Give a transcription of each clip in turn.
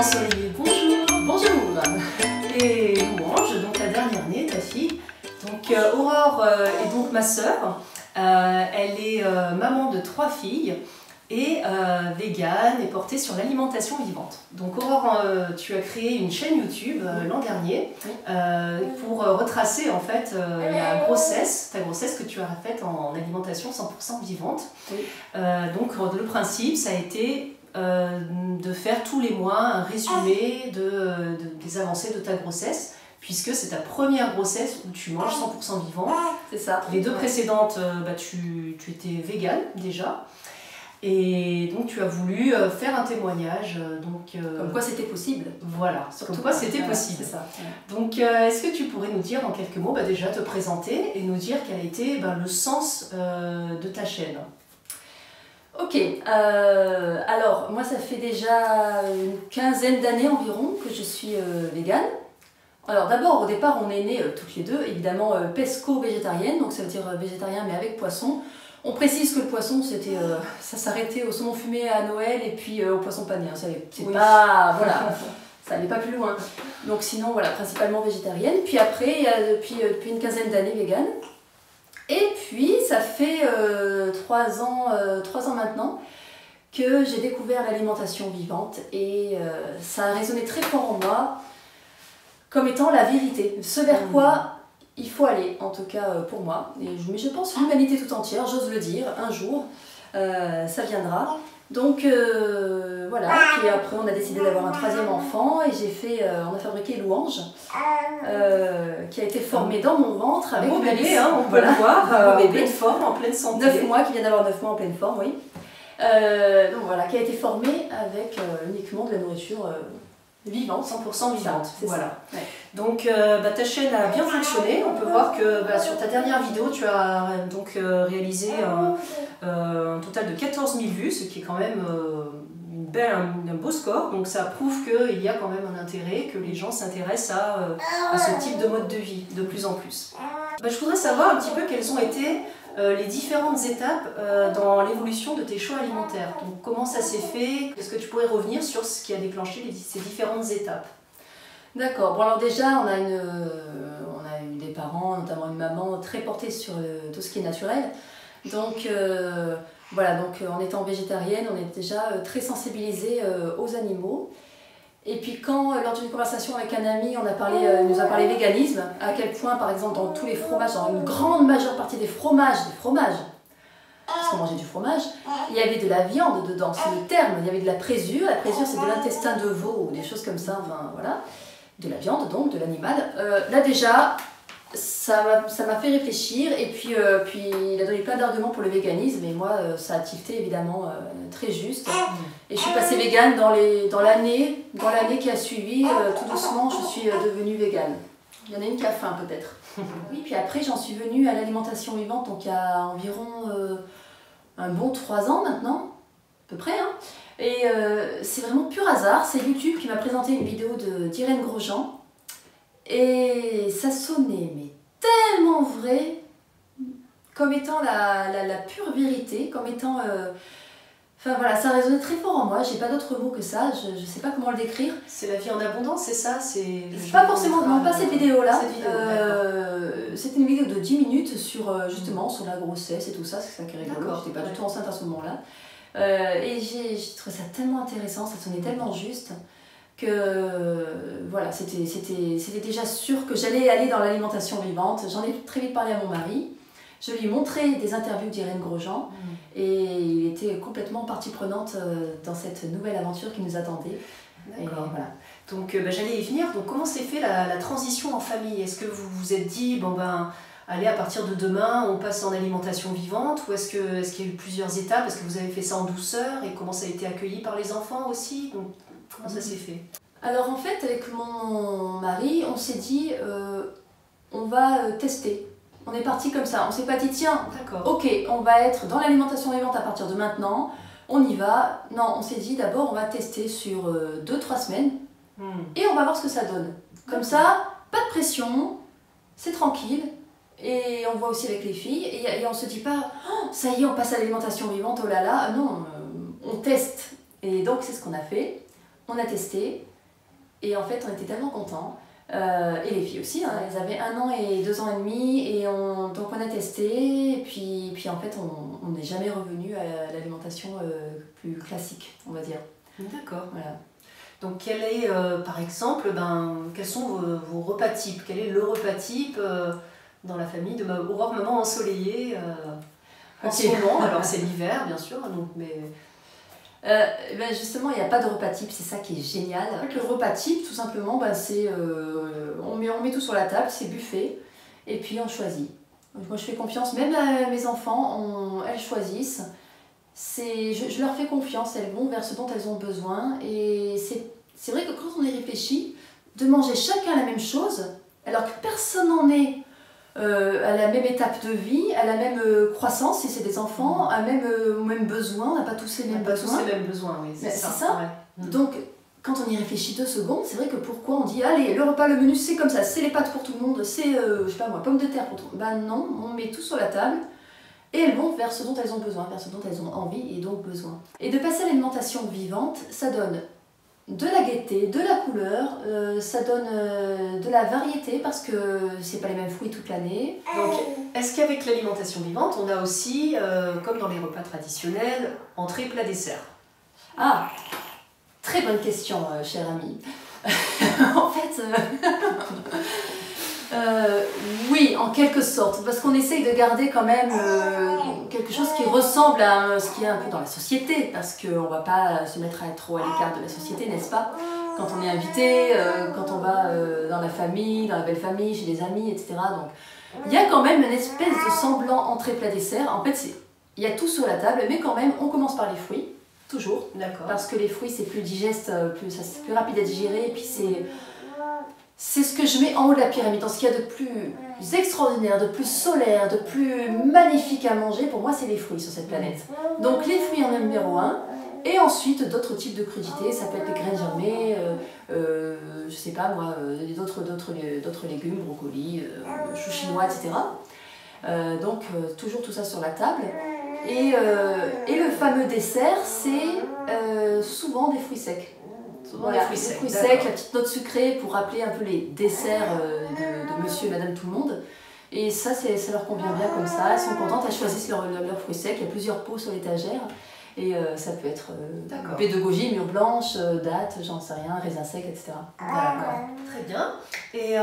Florence Olivier, bonjour. Bonjour. Et Louange, donc la dernière née, ta fille. Donc Aurore est donc ma sœur. Elle est maman de 3 filles et végane et portée sur l'alimentation vivante. Donc Aurore, tu as créé une chaîne YouTube l'an dernier pour retracer en fait ta grossesse que tu as faite en alimentation 100% vivante. Oui. Donc le principe, ça a été de faire tous les mois un résumé des avancées de ta grossesse, puisque c'est ta première grossesse où tu manges 100% vivant. C'est ça. Les 2 précédentes, tu étais végane déjà. Et donc tu as voulu faire un témoignage. Comme quoi c'était possible. Voilà, comme quoi c'était possible. Ça. Donc est-ce que tu pourrais nous dire en quelques mots, déjà te présenter et nous dire quel a été le sens de ta chaîne? Ok, alors moi ça fait déjà une quinzaine d'années environ que je suis végane. Alors d'abord au départ on est nés toutes les deux, évidemment pesco-végétarienne, donc ça veut dire végétarien mais avec poisson. On précise que le poisson c'était, ça s'arrêtait au saumon fumé à Noël et puis au poisson pané, hein, c'est Oui. pas, voilà, ça allait pas plus loin. Donc sinon voilà, principalement végétarienne, puis après il y a depuis une quinzaine d'années végane. Et puis, ça fait 3 ans maintenant que j'ai découvert l'alimentation vivante et ça a résonné très fort en moi comme étant la vérité, ce vers quoi il faut aller, en tout cas pour moi. Mais je pense l'humanité tout entière, j'ose le dire, un jour, ça viendra. Donc voilà, puis après on a décidé d'avoir un 3e enfant et on a fabriqué Louange qui a été formé dans mon ventre avec un beau bébé, on peut voilà, le voir, un beau en bébé, pleine forme, en pleine santé. 9 mois, qui vient d'avoir 9 mois en pleine forme, oui. Donc voilà, qui a été formé avec uniquement de la nourriture vivante, 100% vivante, voilà. Ouais. Donc ta chaîne a bien fonctionné, on peut voir que sur ta dernière vidéo tu as donc réalisé un total de 14 000 vues, ce qui est quand même un beau score, donc ça prouve qu'il y a quand même un intérêt, que les gens s'intéressent à ce type de mode de vie de plus en plus. Je voudrais savoir un petit peu quelles ont été les différentes étapes dans l'évolution de tes choix alimentaires. Donc comment ça s'est fait? Est-ce que tu pourrais revenir sur ce qui a déclenché ces différentes étapes? D'accord. Bon alors déjà on a eu des parents, notamment une maman très portée sur tout ce qui est naturel. Donc voilà, donc en étant végétarienne, on est déjà très sensibilisée aux animaux. Et puis quand, lors d'une conversation avec un ami, il nous a parlé véganisme, à quel point, par exemple, dans tous les fromages, dans une grande majeure partie des fromages, parce qu'on mangeait du fromage, il y avait de la viande dedans, c'est le terme, il y avait de la présure c'est de l'intestin de veau, ou des choses comme ça, enfin voilà, de la viande donc, de l'animal. Là déjà, ça m'a fait réfléchir et puis il a donné plein d'arguments pour le véganisme et moi ça a tilté évidemment très juste et je suis passée végane dans l'année qui a suivi, tout doucement je suis devenue végane. Il y en a une qui a faim peut-être. Oui, puis après j'en suis venue à l'alimentation vivante donc il y a environ un bon 3 ans maintenant, à peu près, hein. Et c'est vraiment pur hasard, c'est YouTube qui m'a présenté une vidéo d'Irène Grosjean. Et ça sonnait mais tellement vrai, comme étant la pure vérité, comme étant... Enfin voilà, ça résonnait très fort en moi, j'ai pas d'autre mot que ça, je sais pas comment le décrire. C'est la vie en abondance, c'est ça? C'est pas forcément, non, pas cette vidéo-là. C'était une vidéo de 10 minutes sur justement sur la grossesse et tout ça, c'est ça qui est rigolo, j'étais pas du tout enceinte à ce moment-là. Et j'ai trouvé ça tellement intéressant, ça sonnait tellement juste. Que voilà, c'était déjà sûr que j'allais aller dans l'alimentation vivante. J'en ai très vite parlé à mon mari. Je lui ai montré des interviews d'Irène Grosjean et il était complètement partie prenante dans cette nouvelle aventure qui nous attendait. D'accord. Voilà. Donc j'allais y venir. Donc comment s'est fait la transition en famille? Est-ce que vous vous êtes dit, allez, à partir de demain, on passe en alimentation vivante? Ou est-ce qu'il y a eu plusieurs étapes? Est-ce que vous avez fait ça en douceur? Et comment ça a été accueilli par les enfants aussi? Donc, comment ça s'est fait? Alors en fait, avec mon mari, on s'est dit, on va tester. On est parti comme ça. On s'est pas dit, tiens, ok, on va être dans l'alimentation vivante à partir de maintenant. On y va. Non, on s'est dit d'abord, on va tester sur 2-3 semaines. Et on va voir ce que ça donne. Comme ça, pas de pression, c'est tranquille. Et on voit aussi avec les filles. Et on se dit pas, oh, ça y est, on passe à l'alimentation vivante, oh là là. Non, on teste. Et donc c'est ce qu'on a fait. On a testé. Et en fait, on était tellement contents. Et les filles aussi, hein, elles avaient 1 an et 2 ans et demi, et donc on a testé, et puis en fait on n'est jamais revenu à l'alimentation plus classique, on va dire. D'accord. Voilà. Donc quel est, par exemple, quels sont vos repas types? Quel est le repas type dans la famille de Aurore, maman ensoleillée en ce moment? Alors c'est l'hiver bien sûr, donc, mais... Justement, il n'y a pas de repas type, c'est ça qui est génial. Le repas type, tout simplement, c'est on met tout sur la table, c'est buffet, et puis on choisit. Donc, moi je fais confiance, même à mes enfants, elles choisissent. Je leur fais confiance, elles vont vers ce dont elles ont besoin. Et c'est vrai que quand on y réfléchit, de manger chacun la même chose, alors que personne n'en est à la même étape de vie, à la même croissance, si c'est des enfants, à même besoin, on n'a pas tous les mêmes besoins. Tous les mêmes besoins, oui, c'est ça. Ouais. Donc, quand on y réfléchit 2 secondes, c'est vrai que pourquoi on dit allez, le repas, le menu, c'est comme ça, c'est les pâtes pour tout le monde, c'est, je sais pas moi, pommes de terre pour tout le monde. Ben non, on met tout sur la table et elles vont vers ce dont elles ont besoin, vers ce dont elles ont envie et donc besoin. Et de passer à l'alimentation vivante, ça donne de la gaieté, de la couleur, ça donne de la variété parce que c'est pas les mêmes fruits toute l'année. Donc, est-ce qu'avec l'alimentation vivante, on a aussi, comme dans les repas traditionnels, entrée, plat, dessert? Ah, très bonne question, cher ami. En fait, oui, en quelque sorte, parce qu'on essaye de garder quand même quelque chose qui ressemble à ce qui est un peu dans la société, parce qu'on ne va pas se mettre trop à l'écart de la société, n'est-ce pas? Quand on est invité, quand on va dans la famille, dans la belle famille, chez des amis, etc. Donc, il y a quand même une espèce de semblant entrée plat dessert. En fait, il y a tout sur la table, mais quand même, on commence par les fruits, toujours. D'accord. Parce que les fruits, c'est plus digeste, c'est plus rapide à digérer, et puis c'est ce que je mets en haut de la pyramide, dans ce qu'il y a de plus extraordinaire, de plus solaire, de plus magnifique à manger. Pour moi, c'est les fruits sur cette planète. Donc les fruits en numéro 1, et ensuite d'autres types de crudités, ça peut être les graines germées, je sais pas moi, d'autres légumes, brocolis, choux chinois, etc. Donc toujours tout ça sur la table. Et le fameux dessert, c'est souvent des fruits secs. Voilà, les fruits secs, la petite note sucrée pour rappeler un peu les desserts de monsieur et madame tout le monde. Et ça leur convient bien comme ça, elles sont contentes, elles choisissent leurs fruits secs, il y a plusieurs pots sur l'étagère. Et ça peut être baie de goji, mûre blanche, dattes, j'en sais rien, raisins secs, etc. D'accord, très bien. Et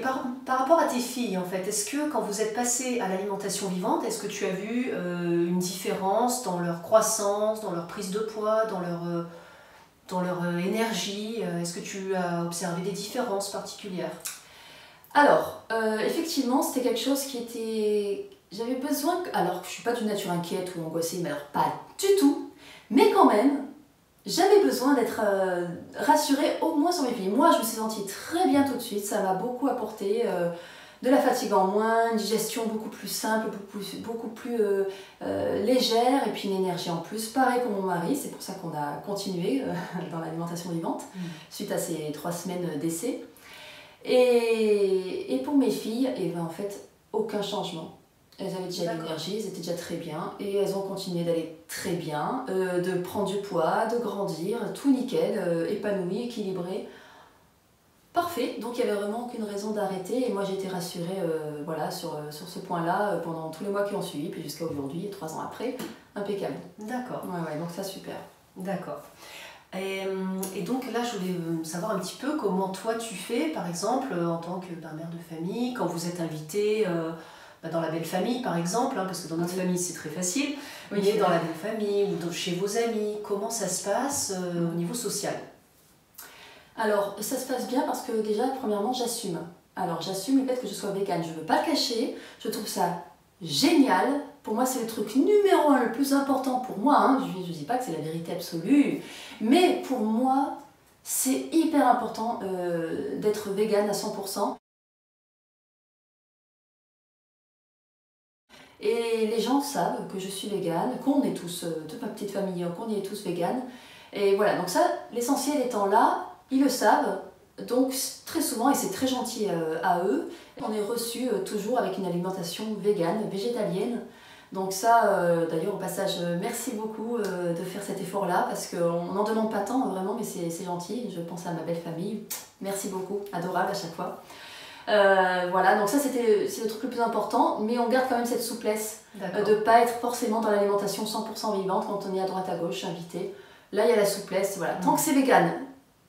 par rapport à tes filles, en fait, est-ce que quand vous êtes passé à l'alimentation vivante, est-ce que tu as vu une différence dans leur croissance, dans leur prise de poids, dans leur énergie? Est-ce que tu as observé des différences particulières? Alors, effectivement, c'était quelque chose qui était... J'avais besoin... Alors, je ne suis pas d'une nature inquiète ou angoissée, mais alors pas du tout. Mais quand même, j'avais besoin d'être rassurée au moins sur mes filles. Moi, je me suis sentie très bien tout de suite. Ça m'a beaucoup apporté de la fatigue en moins, une digestion beaucoup plus simple, beaucoup plus légère, et puis une énergie en plus. Pareil pour mon mari, c'est pour ça qu'on a continué dans l'alimentation vivante, suite à ces 3 semaines d'essai. Et pour mes filles, et ben en fait, aucun changement. Elles avaient déjà l'énergie, elles étaient déjà très bien, et elles ont continué d'aller très bien, de prendre du poids, de grandir, tout nickel, épanoui, équilibré. Parfait, donc il n'y avait vraiment aucune raison d'arrêter, et moi j'ai été rassurée voilà, sur ce point-là pendant tous les mois qui ont suivi, puis jusqu'à aujourd'hui, 3 ans après, impeccable. D'accord. Ouais, donc ça super. D'accord. Et donc là, je voulais savoir un petit peu comment toi tu fais, par exemple, en tant que mère de famille, quand vous êtes invité dans la belle famille, par exemple, hein, parce que dans notre famille c'est très facile, mais dans la belle famille ou chez vos amis, comment ça se passe au niveau social? Alors, ça se passe bien parce que déjà, premièrement, j'assume. Alors, j'assume le fait que je sois végane, je ne veux pas le cacher, je trouve ça génial. Pour moi, c'est le truc numéro 1, le plus important pour moi. Hein. Je ne dis pas que c'est la vérité absolue, mais pour moi, c'est hyper important d'être végane à 100%. Et les gens savent que je suis végane, qu'on est tous, toute ma petite famille, qu'on y est tous véganes. Et voilà, donc ça, l'essentiel étant là, ils le savent. Donc très souvent, et c'est très gentil à eux, on est reçu toujours avec une alimentation végane, végétalienne. Donc ça, d'ailleurs au passage, merci beaucoup de faire cet effort-là, parce qu'on n'en demande pas tant vraiment, mais c'est gentil, je pense à ma belle famille, merci beaucoup, adorable à chaque fois. Voilà, donc ça c'est le truc le plus important, mais on garde quand même cette souplesse de ne pas être forcément dans l'alimentation 100% vivante quand on est à droite à gauche, invité. Là il y a la souplesse, voilà. Tant que c'est vegan,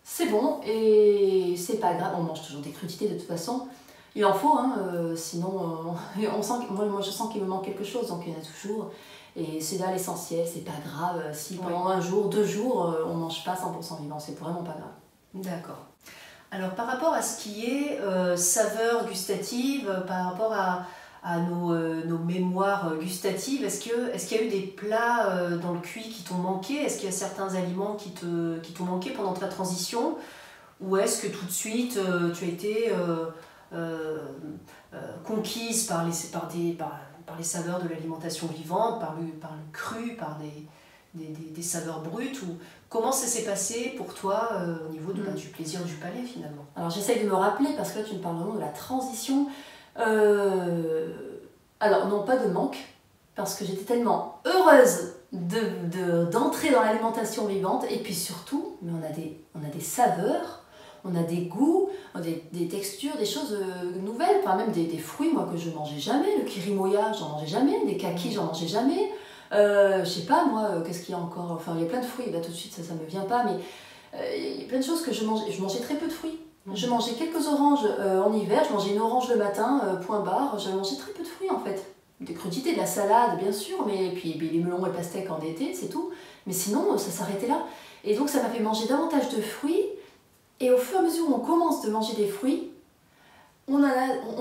c'est bon et c'est pas grave, on mange toujours des crudités de toute façon. Il en faut, hein, sinon on sent, moi je sens qu'il me manque quelque chose, donc il y en a toujours. Et c'est là l'essentiel, c'est pas grave si pendant un jour, 2 jours, on mange pas 100% vivant, c'est vraiment pas grave. D'accord. Alors par rapport à ce qui est saveur gustative, par rapport à nos mémoires gustatives, est-ce qu'il y a eu des plats dans le cuit qui t'ont manqué? Est-ce qu'il y a certains aliments qui t'ont manqué pendant ta transition? Ou est-ce que tout de suite tu as été conquise par les saveurs de l'alimentation vivante, par le cru, par des saveurs brutes? Ou comment ça s'est passé pour toi au niveau du plaisir du palais finalement? Alors j'essaye de me rappeler, parce que là tu me parles vraiment de la transition. Alors non, pas de manque, parce que j'étais tellement heureuse d'entrer dans l'alimentation vivante, et puis surtout, mais on a des saveurs, on a des goûts, des textures, des choses nouvelles, enfin même des fruits moi que je mangeais jamais, le kirimoya j'en mangeais jamais, des kakis j'en mangeais jamais, je sais pas moi, qu'est-ce qu'il y a encore, enfin il y a plein de fruits, là tout de suite ça me vient pas, mais il y a plein de choses que je mangeais très peu de fruits. Je mangeais quelques oranges en hiver, je mangeais une orange le matin, point barre, je mangeais très peu de fruits en fait. Des crudités, de la salade bien sûr, mais puis les melons et pastèques en été, c'est tout. Mais sinon ça s'arrêtait là. Et donc ça m'a fait manger davantage de fruits. Et au fur et à mesure où on commence de manger des fruits, on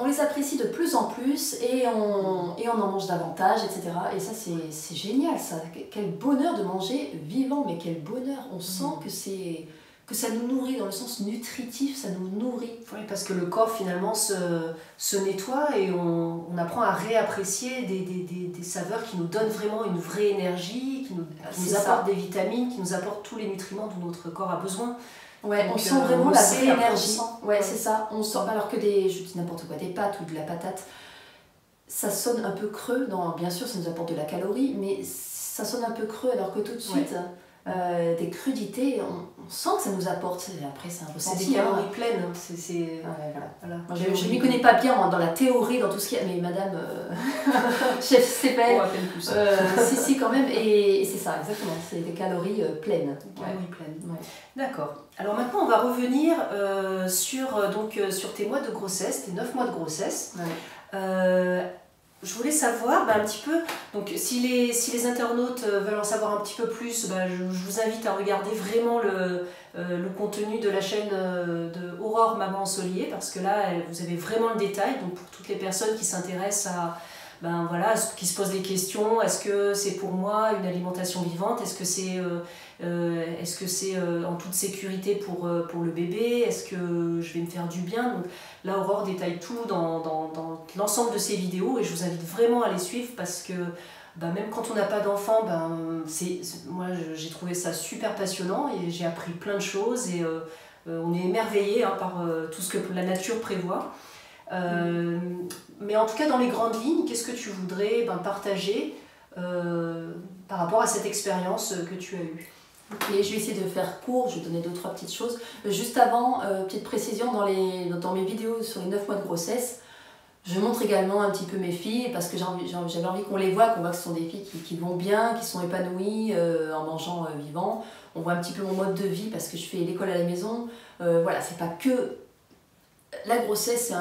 les apprécie de plus en plus et on en mange davantage, etc. Et ça, c'est génial, ça. Quel bonheur de manger vivant, mais quel bonheur. On sent que ça nous nourrit, dans le sens nutritif, ça nous nourrit. Oui, parce que le corps finalement se nettoie et on apprend à réapprécier des saveurs qui nous donnent vraiment une vraie énergie, qui nous apportent des vitamines, qui nous apportent tous les nutriments dont notre corps a besoin. Ouais, donc, on sent vraiment la vraie énergie. Ouais, c'est ça. On sent, alors que je dis n'importe quoi, des pâtes ou de la patate, ça sonne un peu creux. Bien sûr, ça nous apporte de la calorie, mais ça sonne un peu creux, alors que tout de suite, des crudités, on sent que ça nous apporte. Après, c'est un ressenti. C'est des calories pleines. Voilà. Moi, je ne m'y connais pas bien dans la théorie, dans tout ce qui est. Mais madame, chef CPL, si, quand même. Et c'est ça, exactement. C'est des calories pleines. Calories pleines. Ouais. D'accord. Alors maintenant, on va revenir sur tes mois de grossesse, tes 9 mois de grossesse. Ouais. Je voulais savoir un petit peu, donc si les internautes veulent en savoir un petit peu plus, je vous invite à regarder vraiment le contenu de la chaîne de Aurore Maman Ensoleillée, parce que là vous avez vraiment le détail. Donc pour toutes les personnes qui s'intéressent à qui se posent des questions, est-ce que c'est pour moi une alimentation vivante, est-ce que c'est en toute sécurité pour le bébé, est-ce que je vais me faire du bien? Donc là Aurore détaille tout dans l'ensemble de ses vidéos, et je vous invite vraiment à les suivre, parce que même quand on n'a pas d'enfant, moi j'ai trouvé ça super passionnant et j'ai appris plein de choses, et on est émerveillé par tout ce que la nature prévoit. Mais en tout cas, dans les grandes lignes, qu'est-ce que tu voudrais partager par rapport à cette expérience que tu as eue? Et je vais essayer de faire court, je vais donner 2-3 petites choses. Juste avant, petite précision, dans mes vidéos sur les 9 mois de grossesse, je montre également un petit peu mes filles, parce que j'avais envie qu'on les voit, qu'on voit que ce sont des filles qui vont bien, qui sont épanouies en mangeant vivant. On voit un petit peu mon mode de vie, parce que je fais l'école à la maison. Voilà, c'est pas que... La grossesse,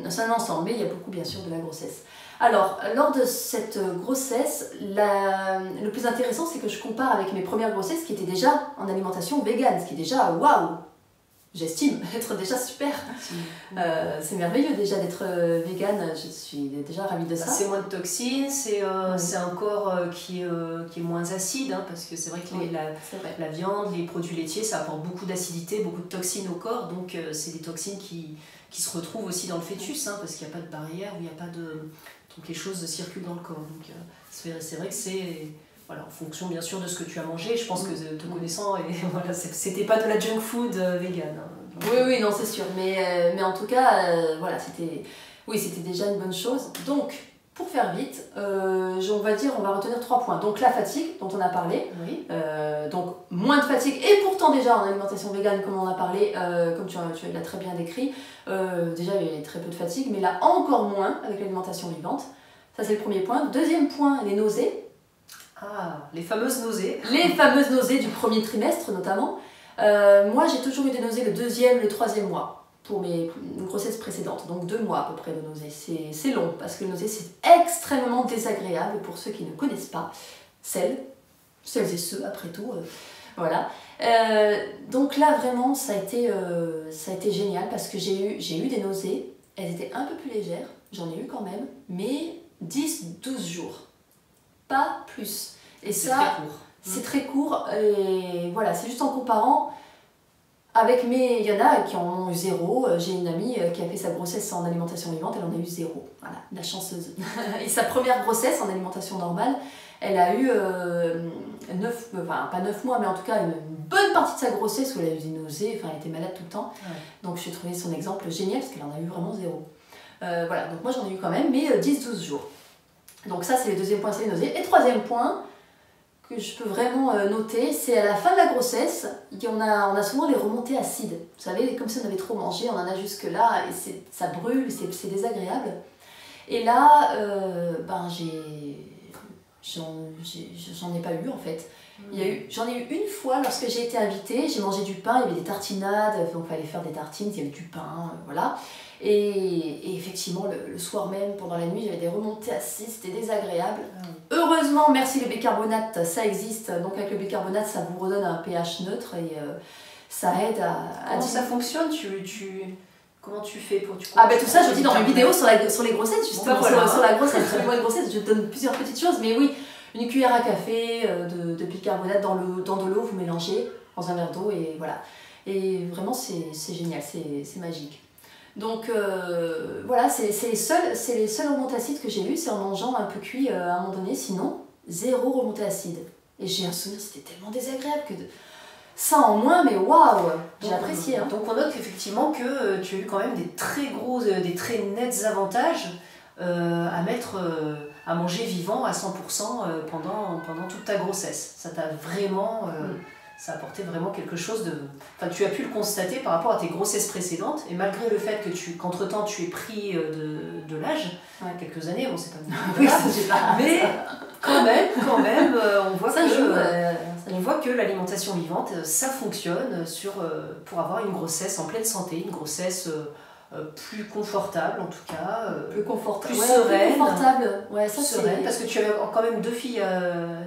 c'est un ensemble, mais il y a beaucoup bien sûr de la grossesse. Alors, lors de cette grossesse, le plus intéressant, c'est que je compare avec mes premières grossesses qui étaient déjà en alimentation végane, ce qui est déjà waouh! J'estime être déjà super. C'est merveilleux déjà d'être végane, je suis déjà ravie de ça. C'est moins de toxines, c'est un corps qui est moins acide, parce que c'est vrai que la viande, les produits laitiers, ça apporte beaucoup d'acidité, beaucoup de toxines au corps, donc c'est des toxines qui se retrouvent aussi dans le fœtus, parce qu'il n'y a pas de barrière, où il n'y a pas de... Donc les choses circulent dans le corps. Donc c'est vrai que c'est... Voilà, en fonction bien sûr de ce que tu as mangé, je pense que te connaissant, c'était pas de la junk food vegan. Oui, c'est sûr, mais en tout cas, c'était déjà une bonne chose. Donc, pour faire vite, on va dire, on va retenir 3 points. Donc la fatigue, dont on a parlé. Oui. Donc moins de fatigue, et pourtant déjà en alimentation végane, comme on en a parlé, comme tu l'as très bien décrit, déjà il y a très peu de fatigue, mais là encore moins avec l'alimentation vivante. Ça c'est le premier point. Deuxième point, les nausées. Ah, les fameuses nausées. Les fameuses nausées du premier trimestre notamment. Moi j'ai toujours eu des nausées le 2e, le 3e mois. Pour mes grossesses précédentes, donc 2 mois à peu près de nausées. C'est long, parce que les nausées, c'est extrêmement désagréable pour ceux qui ne connaissent pas. Celles et ceux, après tout, voilà. Donc là, vraiment, ça a été génial, parce que j'ai eu des nausées, elles étaient un peu plus légères, j'en ai eu quand même, mais 10-12 jours, pas plus. Et c'est ça, très court. C'est très court, et voilà, c'est juste en comparant. Il y en a qui en ont eu 0. J'ai une amie qui a fait sa grossesse en alimentation vivante, elle en a eu 0. Voilà, la chanceuse. Et sa première grossesse en alimentation normale, elle a eu pas 9 mois, mais en tout cas une bonne partie de sa grossesse où elle a eu des nausées, enfin elle était malade tout le temps. Ouais. Donc j'ai trouvé son exemple génial parce qu'elle en a eu vraiment 0. Voilà, donc moi j'en ai eu quand même, mais 10-12 jours. Donc ça c'est le deuxième point, c'est les nausées. Et troisième point, que je peux vraiment noter, c'est à la fin de la grossesse, on a souvent les remontées acides. Vous savez, comme si on avait trop mangé, on en a jusque là, et ça brûle, c'est désagréable. Et là, j'en ai pas eu en fait. J'en ai eu une fois lorsque j'ai été invitée, j'ai mangé du pain, il y avait des tartinades, donc il fallait faire des tartines, il y avait du pain, voilà. Et effectivement, le soir même, pendant la nuit, j'avais des remontées acides, c'était désagréable. Heureusement, merci le bicarbonate, ça existe. Donc avec le bicarbonate, ça vous redonne un pH neutre et ça aide à Comment ça fonctionne? Comment tu fais pour... Tout ça, je dis dans mes vidéos sur les grossettes, justement, voilà. sur la grossesse, sur les mois de grossesse, je donne plusieurs petites choses. Mais oui, une cuillère à café de bicarbonate dans de l'eau, vous mélangez dans un verre d'eau et voilà. Et vraiment, c'est génial, c'est magique. Donc voilà, c'est les seules remontées acides que j'ai eues, c'est en mangeant un peu cuit à un moment donné, sinon 0 remontée acide. Et j'ai un souvenir, c'était tellement désagréable que ça en moins, mais waouh, j'ai apprécié. Hein. Donc on note effectivement que tu as eu quand même des très nets avantages à mettre à manger vivant à 100% pendant toute ta grossesse. Ça t'a vraiment... Ça a apporté vraiment quelque chose de... Enfin, tu as pu le constater par rapport à tes grossesses précédentes, et malgré le fait qu'entre-temps tu aies pris de l'âge, quelques années, bon c'est pas... Oui, mais quand même, on voit que l'alimentation vivante, ça fonctionne pour avoir une grossesse en pleine santé, une grossesse... plus confortable en tout cas, plus sereine, plus confortable. Ouais, ça sereine, parce que tu avais quand même 2 filles,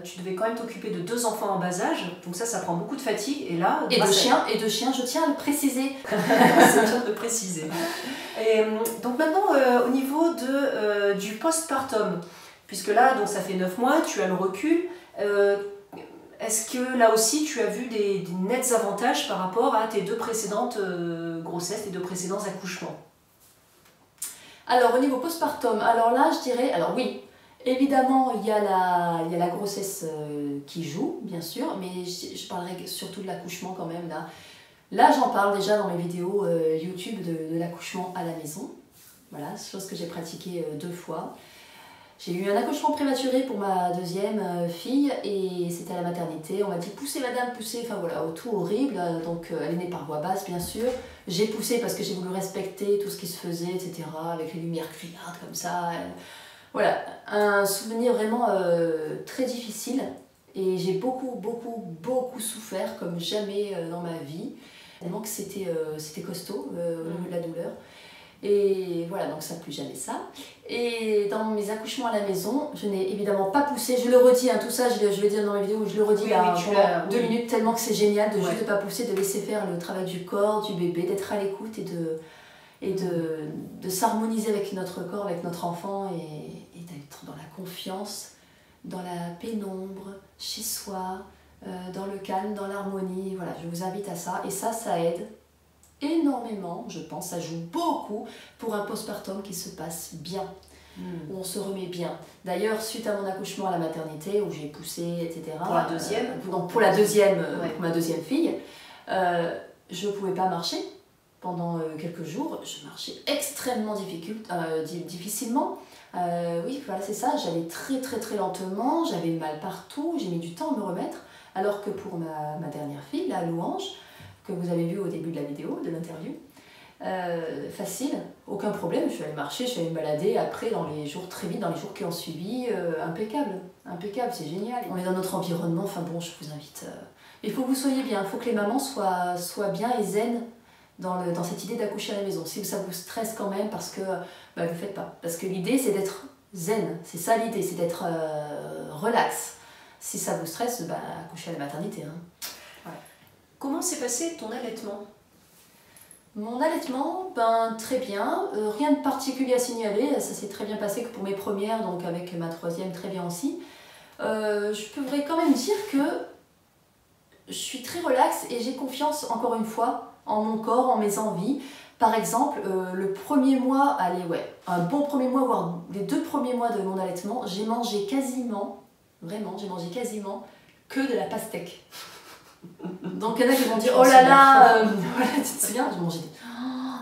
tu devais quand même t'occuper de 2 enfants en bas âge, donc ça prend beaucoup de fatigue, et là... Et de chiens, je tiens à le préciser. C'est bien de préciser. Et donc maintenant, au niveau du postpartum, puisque là, donc ça fait 9 mois, tu as le recul, est-ce que là aussi tu as vu des nets avantages par rapport à tes 2 précédentes grossesses, tes 2 précédents accouchements? Alors au niveau postpartum, alors là je dirais, alors oui, évidemment il y a la grossesse qui joue, bien sûr, mais je parlerai surtout de l'accouchement quand même là. Là j'en parle déjà dans mes vidéos YouTube de l'accouchement à la maison. Voilà, chose que j'ai pratiquée 2 fois. J'ai eu un accouchement prématuré pour ma 2e fille et c'était à la maternité. On m'a dit poussez madame, poussez, enfin voilà, tout horrible. Donc elle est née par voie basse bien sûr. J'ai poussé parce que j'ai voulu respecter tout ce qui se faisait, etc. Avec les lumières criardes comme ça. Voilà, un souvenir vraiment très difficile. Et j'ai beaucoup souffert comme jamais dans ma vie. Tellement que c'était costaud au niveau de la douleur. Et voilà, donc ça, plus jamais ça. Et dans mes accouchements à la maison, je n'ai évidemment pas poussé, je le redis, hein, tout ça je vais dire dans mes vidéos, je le redis pendant 2 minutes, tellement que c'est génial de juste ne pas pousser, de laisser faire le travail du corps, du bébé, d'être à l'écoute et de s'harmoniser avec notre corps, avec notre enfant et d'être dans la confiance, dans la pénombre, chez soi, dans le calme, dans l'harmonie. Voilà, je vous invite à ça et ça aide énormément, je pense, ça joue beaucoup pour un postpartum qui se passe bien, où on se remet bien. D'ailleurs, suite à mon accouchement à la maternité, où j'ai poussé, etc. Pour la deuxième pour la deuxième, pour ma 2e fille, je ne pouvais pas marcher pendant quelques jours. Je marchais extrêmement difficilement. Oui, voilà, c'est ça. J'allais très très très lentement, j'avais mal partout, j'ai mis du temps à me remettre. Alors que pour ma dernière fille, la Louange, que vous avez vue au début de la vidéo, de l'interview, facile, aucun problème. Je suis allée marcher, je suis allée me balader après dans les jours très vite, dans les jours qui ont suivi, impeccable, c'est génial. On est dans notre environnement, enfin bon, je vous invite. Il faut que vous soyez bien, il faut que les mamans soient bien et zen dans cette idée d'accoucher à la maison. Si ça vous stresse quand même, parce que vous ne faites pas. Parce que l'idée, c'est d'être zen, c'est ça l'idée, c'est d'être relax. Si ça vous stresse, accouchez à la maternité. Hein. Ouais. Comment s'est passé ton allaitement ? Mon allaitement, très bien, rien de particulier à signaler, ça s'est très bien passé que pour mes premières, donc avec ma troisième très bien aussi. Je pourrais quand même dire que je suis très relaxe et j'ai confiance encore une fois en mon corps, en mes envies. Par exemple, le premier mois, un bon premier mois, voire les 2 premiers mois de mon allaitement, j'ai mangé quasiment que de la pastèque. Donc il y en a qui vont dire oh là là, voilà, tu te souviens, je mangeais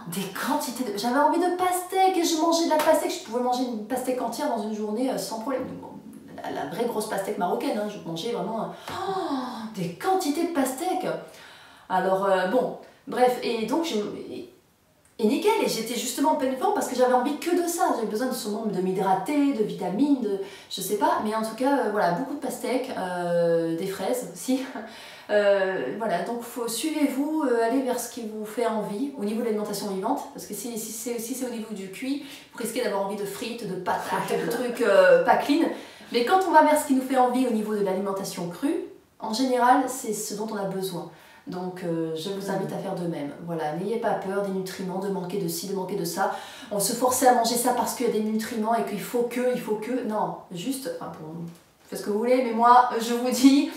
des quantités de... J'avais envie de pastèque et je mangeais de la pastèque, je pouvais manger une pastèque entière dans une journée sans problème. La vraie grosse pastèque marocaine, hein, je mangeais vraiment des quantités de pastèques. Alors bon, bref, et donc et nickel, et j'étais justement en pleine forme parce que j'avais envie que de ça. J'avais besoin de m'hydrater, de vitamines, je sais pas, mais en tout cas, voilà, beaucoup de pastèques, des fraises aussi. Voilà, donc suivez-vous, allez vers ce qui vous fait envie au niveau de l'alimentation vivante, parce que si c'est au niveau du cuit, vous risquez d'avoir envie de frites, de patates, de trucs pas clean. Mais quand on va vers ce qui nous fait envie au niveau de l'alimentation crue, en général, c'est ce dont on a besoin. Donc je vous invite à faire de même. Voilà, n'ayez pas peur des nutriments, de manquer de ci, de manquer de ça. On se forçait à manger ça parce qu'il y a des nutriments et qu'il faut que... Non, juste, faites ce que vous voulez, mais moi, je vous dis,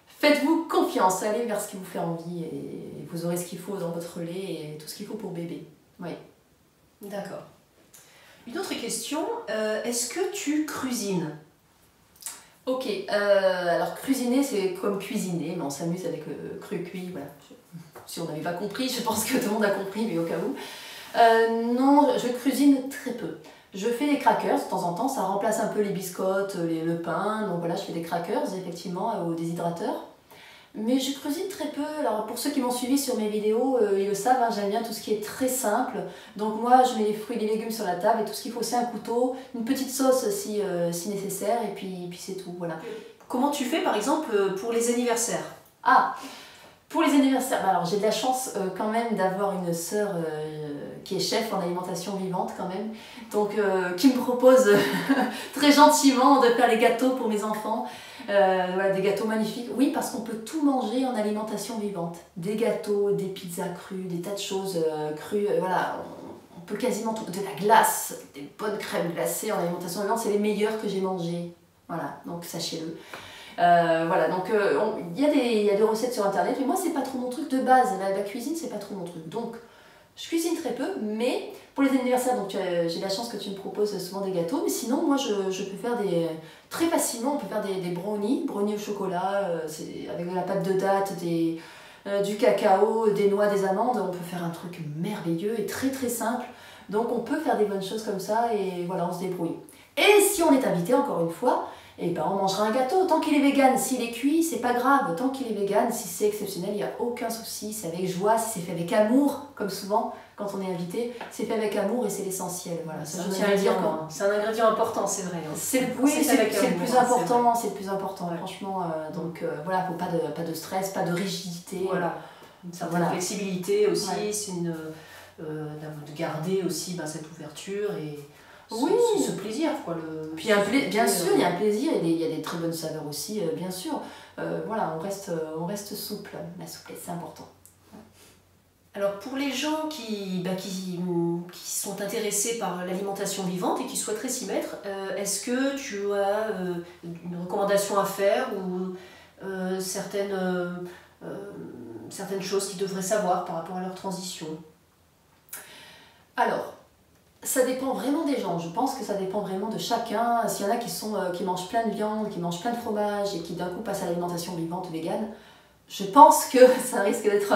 faites-vous confiance, allez vers ce qui vous fait envie et vous aurez ce qu'il faut dans votre lait et tout ce qu'il faut pour bébé. Oui. D'accord. Une autre question, est-ce que tu cuisines ? Ok, alors cuisiner c'est comme cuisiner, mais on s'amuse avec cru cuit, voilà. Si on n'avait pas compris, je pense que tout le monde a compris, mais au cas où. Non, je cuisine très peu. Je fais des crackers de temps en temps, ça remplace un peu les biscottes, le pain, donc voilà, je fais des crackers effectivement au déshydrateur. Mais je cuisine très peu, alors pour ceux qui m'ont suivi sur mes vidéos, ils le savent, hein, j'aime bien tout ce qui est très simple. Donc moi je mets les fruits et les légumes sur la table et tout ce qu'il faut c'est un couteau, une petite sauce si nécessaire et puis c'est tout, voilà. Comment tu fais par exemple pour les anniversaires ? Ah, pour les anniversaires, alors j'ai de la chance quand même d'avoir une sœur qui est chef en alimentation vivante quand même, donc qui me propose très gentiment de faire les gâteaux pour mes enfants. Voilà, des gâteaux magnifiques. Oui, parce qu'on peut tout manger en alimentation vivante. Des gâteaux, des pizzas crues, des tas de choses crues. Voilà, on peut quasiment tout. De la glace, des bonnes crèmes glacées en alimentation vivante, c'est les meilleures que j'ai mangées. Voilà, donc sachez-le. Voilà, donc il y a des recettes sur internet, mais moi c'est pas trop mon truc de base. La cuisine, c'est pas trop mon truc. Donc, je cuisine très peu, mais pour les anniversaires, donc j'ai la chance que tu me proposes souvent des gâteaux, mais sinon, moi, je peux faire très facilement, on peut faire des brownies au chocolat, avec de la pâte de date, du cacao, des noix, des amandes, on peut faire un truc merveilleux et très très simple. Donc on peut faire des bonnes choses comme ça et voilà, on se débrouille. Et si on est invité, encore une fois, eh ben on mangera un gâteau. Tant qu'il est vegan, s'il est cuit, c'est pas grave. Tant qu'il est vegan, si c'est exceptionnel, il n'y a aucun souci. C'est avec joie, si c'est fait avec amour, comme souvent quand on est invité, c'est fait avec amour et c'est l'essentiel. Voilà, ça je tiens à dire. C'est un ingrédient important, c'est vrai. Hein. C'est le plus important, c'est le plus important, ouais. Franchement. Donc voilà, faut pas de stress, pas de rigidité. Voilà. Une certaine flexibilité aussi, ouais. C'est de garder aussi cette ouverture et ce plaisir. Quoi, Puis bien sûr, il y a un plaisir et il y a des très bonnes saveurs aussi, bien sûr. Voilà, on reste souple. La souplesse, c'est important. Alors pour les gens qui sont intéressés par l'alimentation vivante et qui souhaiteraient s'y mettre, est-ce que tu as une recommandation à faire ou certaines choses qu'ils devraient savoir par rapport à leur transition ? Alors, ça dépend vraiment des gens. Je pense que ça dépend vraiment de chacun. S'il y en a qui mangent plein de viande, qui mangent plein de fromage et qui d'un coup passent à l'alimentation vivante végane, je pense que ça risque d'être...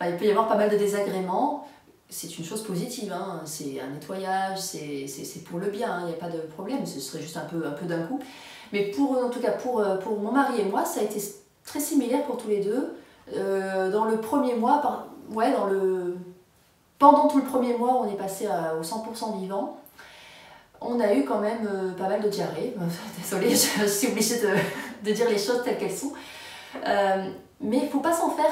il peut y avoir pas mal de désagréments. c'est une chose positive, hein. C'est un nettoyage, c'est pour le bien, il n'y a pas de problème, ce serait juste un peu d'un coup. Mais en tout cas pour mon mari et moi, ça a été très similaire pour tous les deux. Dans le premier mois, pendant tout le premier mois, on est passé au 100% vivant. On a eu quand même pas mal de diarrhée. Désolée, je suis obligée de dire les choses telles qu'elles sont. Mais il ne faut pas s'en faire.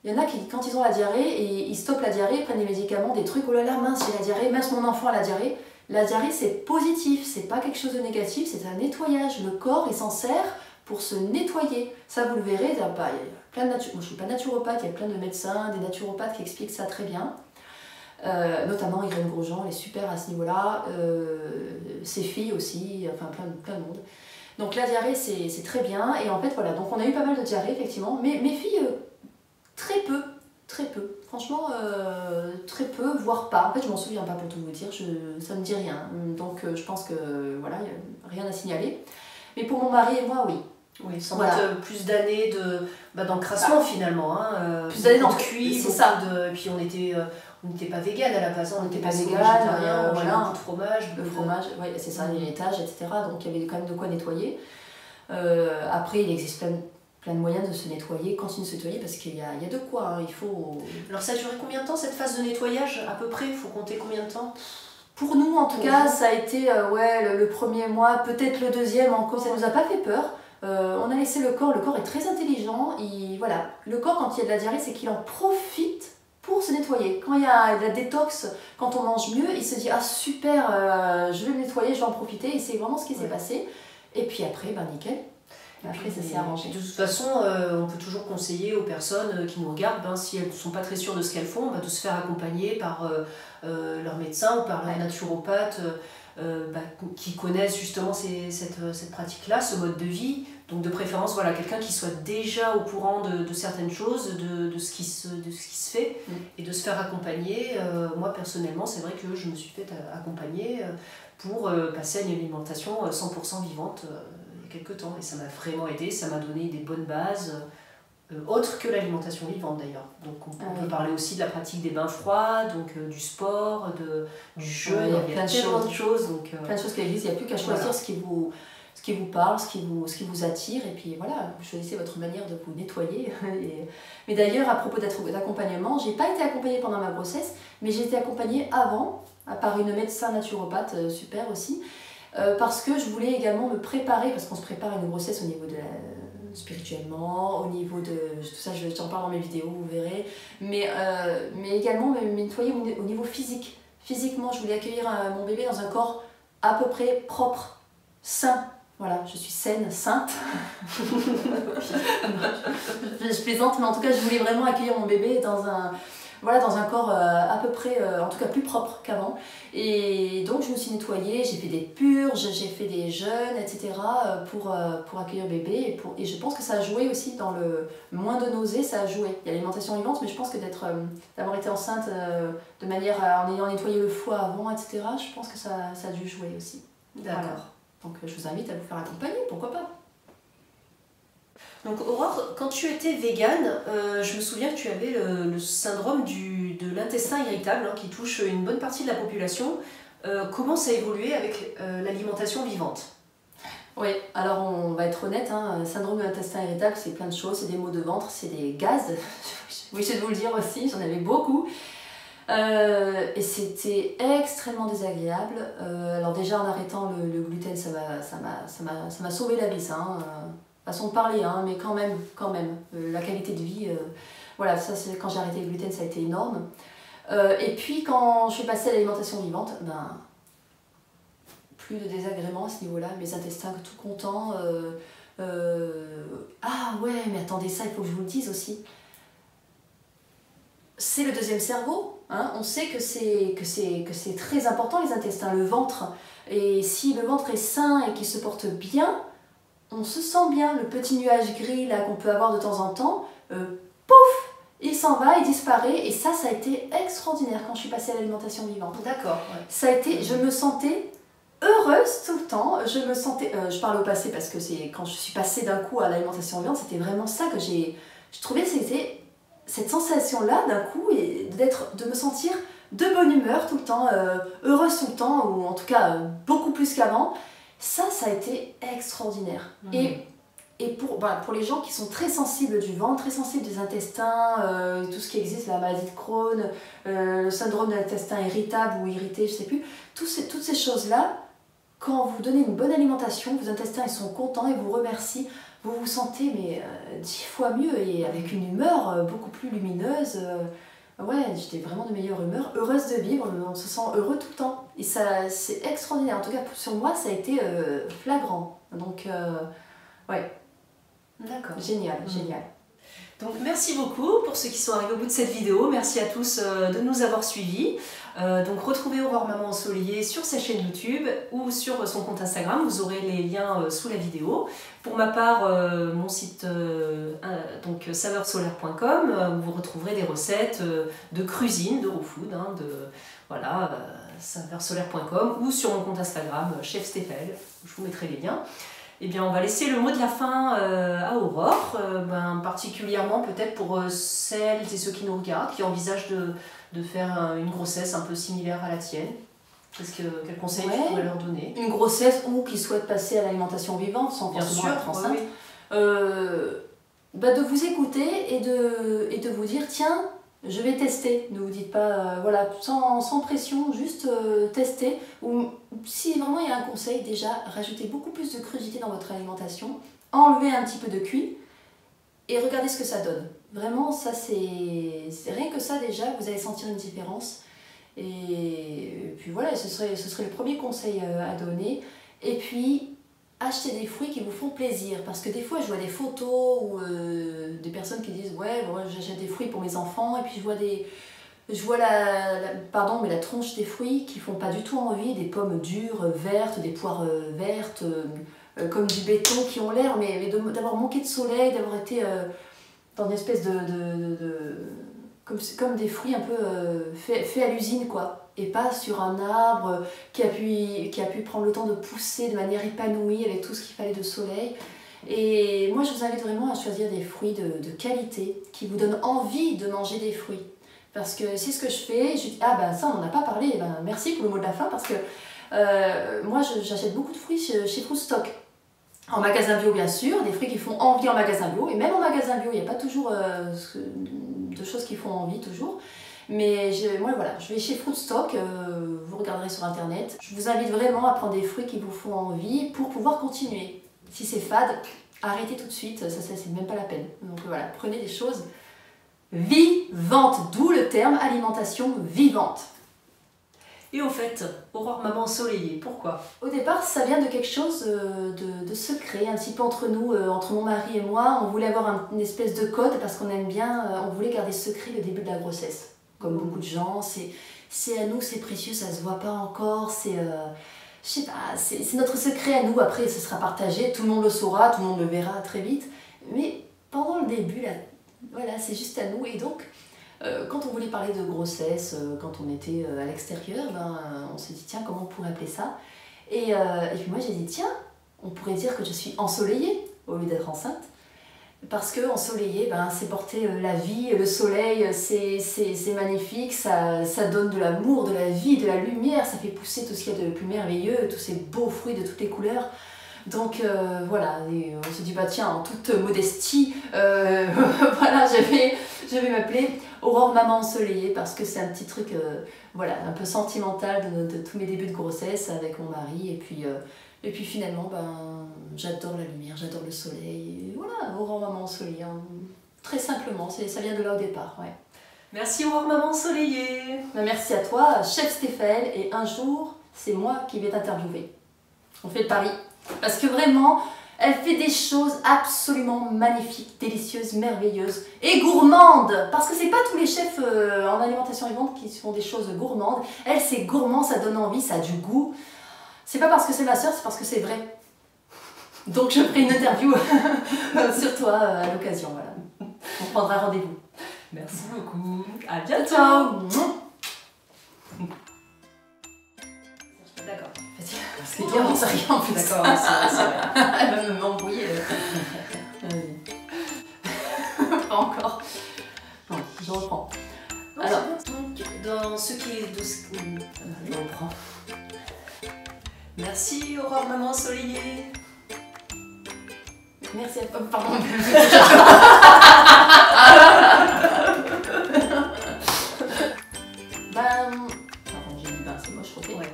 Il y en a qui, quand ils ont la diarrhée, et ils stoppent la diarrhée, ils prennent des médicaments, des trucs, oh là là, mince, j'ai la diarrhée, mince, mon enfant a la diarrhée. La diarrhée, c'est positif, c'est pas quelque chose de négatif, c'est un nettoyage. Le corps, il s'en sert pour se nettoyer. Ça, vous le verrez, il y a plein de moi, je ne suis pas naturopathe, il y a plein de médecins, des naturopathes qui expliquent ça très bien. Notamment Irène Grosjean, elle est super à ce niveau-là. Ses filles aussi, enfin plein de monde. Donc la diarrhée, c'est très bien. Et en fait, voilà, donc on a eu pas mal de diarrhée, effectivement. Mais mes filles, très peu. Franchement, très peu, voire pas. En fait, je m'en souviens pas pour tout vous dire, ça me dit rien. Donc je pense que voilà, il n'y a rien à signaler. Mais pour mon mari et moi, oui. Oui, sans doute plus d'années d'encrassement finalement. Plus d'années de cuit, c'est ça. Et puis on n'était pas vegan à la base, on n'était pas vegan, on mangeait beaucoup de fromage. Le fromage, oui, c'est ça, les laitages, etc. Donc il y avait quand même de quoi nettoyer. Après, il existe plein de moyens de se nettoyer, continuer de se nettoyer parce qu'il y a de quoi, hein, il faut... Alors ça a duré combien de temps cette phase de nettoyage à peu près? Il faut compter combien de temps? Pour nous en tout cas, ça a été le premier mois, peut-être le deuxième encore, ça nous a pas fait peur. On a laissé le corps est très intelligent, voilà. Le corps quand il y a de la diarrhée, c'est qu'il en profite pour se nettoyer. Quand il y a de la détox, quand on mange mieux, il se dit ah super, je vais me nettoyer, je vais en profiter, et c'est vraiment ce qui s'est passé. Et puis après, nickel. Après, ça s'est arrangé. De toute façon, on peut toujours conseiller aux personnes qui nous regardent, si elles ne sont pas très sûres de ce qu'elles font, de se faire accompagner par leur médecin ou par leur naturopathe qui connaissent justement cette pratique-là, ce mode de vie. Donc de préférence, quelqu'un qui soit déjà au courant de certaines choses, de ce qui se fait, et de se faire accompagner. Moi, personnellement, c'est vrai que je me suis fait accompagner pour passer à une alimentation 100% vivante il y a quelques temps. Et ça m'a vraiment aidé, ça m'a donné des bonnes bases, autres que l'alimentation vivante d'ailleurs. Donc on peut parler aussi de la pratique des bains froids, donc du sport, du jeu, il y a plein de choses. Donc, plein de choses qui existent, il n'y a plus qu'à choisir ce qui vous parle, ce qui vous attire, et puis voilà, vous choisissez votre manière de vous nettoyer. Mais d'ailleurs, à propos d'accompagnement, j'ai pas été accompagnée pendant ma grossesse, mais j'ai été accompagnée avant, par une médecin naturopathe super aussi, parce que je voulais également me préparer, parce qu'on se prépare à une grossesse au niveau de spirituellement, au niveau de tout ça, j'en parle dans mes vidéos, vous verrez, mais également me nettoyer au niveau physique. Physiquement, je voulais accueillir mon bébé dans un corps à peu près propre, sain. Voilà, je suis saine, sainte. je plaisante, mais en tout cas, je voulais vraiment accueillir mon bébé dans un corps à peu près, en tout cas plus propre qu'avant. Et donc, je me suis nettoyée, j'ai fait des purges, j'ai fait des jeûnes, etc. pour accueillir bébé. Et je pense que ça a joué aussi dans le moins de nausées, ça a joué. Il y a l'alimentation vivante, mais je pense que d'avoir été enceinte de manière en ayant nettoyé le foie avant, etc., je pense que ça a dû jouer aussi. D'accord. Voilà. Donc je vous invite à vous faire accompagner, pourquoi pas. Donc Aurore, quand tu étais végane, je me souviens que tu avais le syndrome de l'intestin irritable qui touche une bonne partie de la population. Comment ça a évolué avec l'alimentation vivante? Oui, alors on va être honnête, syndrome de l'intestin irritable, c'est plein de choses, c'est des maux de ventre, c'est des gaz, oui, je vais vous le dire aussi, j'en avais beaucoup. Et c'était extrêmement désagréable. Alors déjà en arrêtant le gluten, ça m'a sauvé la vie, ça. Façon de parler, mais quand même, la qualité de vie, voilà, ça c'est quand j'ai arrêté le gluten, ça a été énorme. Et puis quand je suis passée à l'alimentation vivante, plus de désagréments à ce niveau-là, mes intestins tout contents. Ah ouais, mais attendez, ça il faut que je vous le dise aussi. C'est le deuxième cerveau. On sait que c'est très important les intestins, le ventre. Et si le ventre est sain et qu'il se porte bien, on se sent bien. Le petit nuage gris là qu'on peut avoir de temps en temps, pouf, il s'en va, il disparaît. Et ça a été extraordinaire quand je suis passée à l'alimentation vivante. D'accord. Ouais. Ça a été, je me sentais heureuse tout le temps. Je me sentais, je parle au passé parce que c'est quand je suis passée d'un coup à l'alimentation vivante, c'était vraiment ça que je trouvais, c'était cette sensation-là d'un coup et de me sentir de bonne humeur tout le temps, heureuse tout le temps, ou en tout cas beaucoup plus qu'avant. Ça a été extraordinaire. Et pour les gens qui sont très sensibles du ventre, très sensibles des intestins, tout ce qui existe, la maladie de Crohn, le syndrome de l'intestin irritable ou irrité, je sais plus, toutes ces choses-là, quand vous donnez une bonne alimentation, vos intestins ils sont contents et vous remercient, vous vous sentez 10 fois mieux et avec une humeur beaucoup plus lumineuse. Ouais, j'étais vraiment de meilleure humeur, heureuse de vivre, on se sent heureux tout le temps. Et ça, c'est extraordinaire. En tout cas, sur moi, ça a été flagrant. Donc, ouais. D'accord. Génial, génial. Donc merci beaucoup pour ceux qui sont arrivés au bout de cette vidéo. Merci à tous de nous avoir suivis. Donc retrouvez Aurore Maman Ensoleillée sur sa chaîne YouTube ou sur son compte Instagram. Vous aurez les liens sous la vidéo. Pour ma part, mon site donc saveursolaires.com, vous retrouverez des recettes de cuisine, de raw food, voilà, saveursolaires.com ou sur mon compte Instagram, Chef Stéphane. Je vous mettrai les liens. Eh bien, on va laisser le mot de la fin à Aurore, particulièrement peut-être pour celles et ceux qui nous regardent, qui envisagent de faire une grossesse un peu similaire à la tienne. Quel conseil tu pourrais leur donner? Une grossesse ou qui souhaitent passer à l'alimentation vivante sans forcément être enceinte. De vous écouter et de vous dire, tiens, je vais tester. Ne vous dites pas, voilà, sans pression, juste tester. Ou si vraiment il y a un conseil, déjà, rajoutez beaucoup plus de crudité dans votre alimentation, enlevez un petit peu de cuit et regardez ce que ça donne. Vraiment, ça c'est rien que ça déjà, vous allez sentir une différence. Et puis voilà, ce serait le premier conseil à donner. Et puis, achetez des fruits qui vous font plaisir, parce que des fois je vois des photos ou des personnes qui disent ouais bon, j'achète des fruits pour mes enfants, et puis je vois la tronche des fruits qui font pas du tout envie, des pommes dures, vertes, des poires vertes, comme du béton, qui ont l'air mais d'avoir manqué de soleil, d'avoir été dans une espèce comme des fruits un peu faits à l'usine quoi. Et pas sur un arbre qui a pu prendre le temps de pousser de manière épanouie avec tout ce qu'il fallait de soleil. Et moi, je vous invite vraiment à choisir des fruits de qualité qui vous donnent envie de manger des fruits. Parce que c'est ce que je fais. Je dis, ah ben ça, on n'en a pas parlé. Ben, merci pour le mot de la fin parce que moi, j'achète beaucoup de fruits chez Fruit Stock. En magasin bio, bien sûr, des fruits qui font envie en magasin bio. Et même en magasin bio, il n'y a pas toujours de choses qui font envie, toujours. Mais moi, voilà, je vais chez Fruit Stock, vous regarderez sur internet. Je vous invite vraiment à prendre des fruits qui vous font envie pour pouvoir continuer. Si c'est fade, arrêtez tout de suite, ça c'est même pas la peine. Donc voilà, prenez des choses vivantes, d'où le terme alimentation vivante. Et au fait, Aurore Maman Ensoleillée, pourquoi? Au départ, ça vient de quelque chose de secret, un petit peu entre nous, entre mon mari et moi. On voulait avoir une espèce de code parce qu'on aime bien, on voulait garder secret le début de la grossesse. Comme beaucoup de gens, c'est à nous, c'est précieux, ça se voit pas encore, je sais pas, c'est notre secret à nous. Après, ce sera partagé, tout le monde le saura, tout le monde le verra très vite. Mais pendant le début, là, voilà, c'est juste à nous. Et donc, quand on voulait parler de grossesse, quand on était à l'extérieur, on s'est dit, tiens, comment on pourrait appeler ça? Et puis moi, j'ai dit, tiens, on pourrait dire que je suis ensoleillée au lieu d'être enceinte. Parce que ensoleillé, c'est porter la vie, le soleil, c'est magnifique, ça donne de l'amour, de la vie, de la lumière, ça fait pousser tout ce qu'il y a de plus merveilleux, tous ces beaux fruits de toutes les couleurs. Donc voilà, et on se dit, bah tiens, en toute modestie, voilà, je vais m'appeler Aurore Maman Ensoleillée parce que c'est un petit truc, voilà, un peu sentimental de tous mes débuts de grossesse avec mon mari. Et puis finalement, j'adore la lumière, j'adore le soleil. Et voilà, Aurore Maman Ensoleillée, très simplement, ça vient de là au départ. Ouais. Merci Aurore Maman Ensoleillée. Merci à toi, Chef Stéphane, et un jour, c'est moi qui vais t'interviewer. On fait le pari. Parce que vraiment, elle fait des choses absolument magnifiques, délicieuses, merveilleuses et gourmandes. Parce que c'est pas tous les chefs en alimentation vivante qui font des choses gourmandes. Elle, c'est gourmand, ça donne envie, ça a du goût. C'est pas parce que c'est ma soeur, c'est parce que c'est vrai. Donc je ferai une interview sur toi à l'occasion. Voilà. On prendra rendez-vous. Merci beaucoup. À bientôt. Ciao. D'accord. C'est bien, on sait rien en plus. D'accord, c'est vrai. Elle va m'embrouiller. Pas encore. Non, je reprends. Alors, donc, dans ce qui On prend. Merci Aurore Maman Solier. Merci à toi. Pardon. Pardon, j'ai dit c'est moche, ok. Ouais.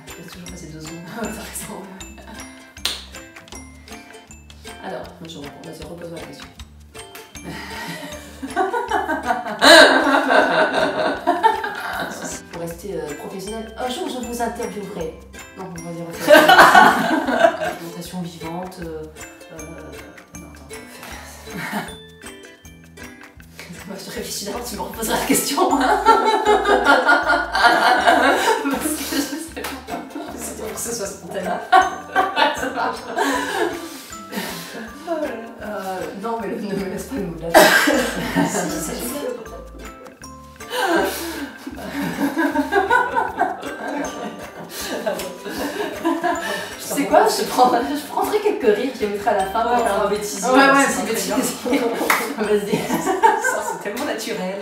J'ai toujours passé 2 secondes. T'as raison. Alors, je reprends. Vas-y, repose-moi la question. Pour rester professionnel, un jour je vous interviewerai. Non, vas-y, refais. Alimentation vivante. Non, attends, Moi, je réfléchis d'abord, tu me reposeras la question. Parce que je sais pas. c'est pour que ce soit spontané. Ça marche. Non, mais ne me laisse pas le mot de la fin. Si, c'est génial. Tu sais quoi, je prendrai quelques rires, je les mettrai à la fin. Ouais, on va bêtiser. Ouais, c'est c'est très bien. bêtiser. Vas-y. Ça, c'est tellement naturel.